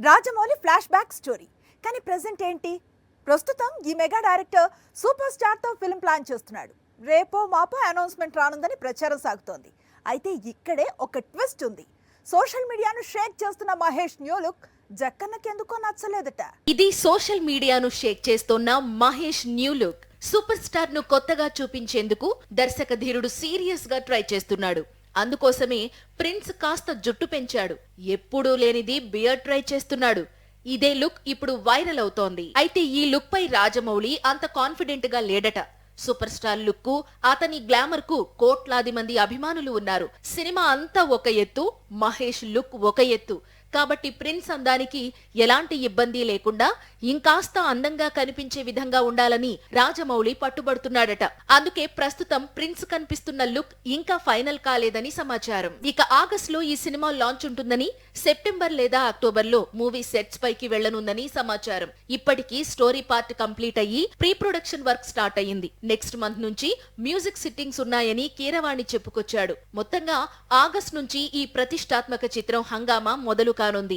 Rajamouli flash back story. కానీ present ఏంటి? ప్రస్తుతం ఈ mega director super స్టార్తో film plan చేస్తున్నాడు. రేపో మాపో అనౌన్స్మెంట్ రానుందని ప్రచారం సాగుతోంది. అయితే ఇక్కడే ఒక ట్విస్ట్ ఉంది. సోషల్ మీడియాను షేక్ చేస్తున్న మహేష్ న్యూ లుక్ జక్కన్నకెందుకో నచ్చలేదట. ఇది సోషల్ మీడియాను షేక్ చేస్తున్న Mahesh new look. Super star ను కొత్తగా చూపించేందుకు దర్శక ధీరుడు సీరియస్ గా ట్రై చేస్తున్నాడు. అందుకోసమే ప్రిన్స్ కాస్త జుట్టు పెంచాడు. ఎప్పుడూ లేనిది బియర్డ్ ట్రై చేస్తున్నాడు. ఇదే లుక్ ఇప్పుడు వైరల్ అవుతోంది. అయితే ఈ లుక్ పై రాజమౌళి అంత కాన్ఫిడెంట్ గా లేడట. సూపర్ స్టార్ లుక్ కు, అతని గ్లామర్ కు కోట్లాది మంది అభిమానులు ఉన్నారు. సినిమా అంతా ఒక ఎత్తు, మహేష్ లుక్ ఒక ఎత్తు. కాబట్టి ప్రిన్స్ అందానికి ఎలాంటి ఇబ్బంది లేకుండా ఇంకాస్త అందంగా కనిపించే విధంగా ఉండాలని రాజమౌళి పట్టుబడుతున్నాడట. అందుకే ప్రస్తుతం ప్రిన్స్ కనిపిస్తున్న లుక్ ఇంకా ఫైనల్ కాలేదని సమాచారం. ఇక ఆగస్ట్ లో ఈ సినిమా లాంచ్ ఉంటుందని, సెప్టెంబర్ లేదా అక్టోబర్ లో మూవీ సెట్స్ పైకి వెళ్లనుందని సమాచారం. ఇప్పటికీ స్టోరీ పార్ట్ కంప్లీట్ అయ్యి ప్రీ ప్రొడక్షన్ వర్క్ స్టార్ట్ అయ్యింది. నెక్స్ట్ మంత్ నుంచి మ్యూజిక్ సిట్టింగ్స్ ఉన్నాయని కీరవాణి చెప్పుకొచ్చాడు. మొత్తంగా ఆగస్ట్ నుంచి ఈ ప్రతిష్టాత్మక చిత్రం హంగామా మొదలు కానుంది.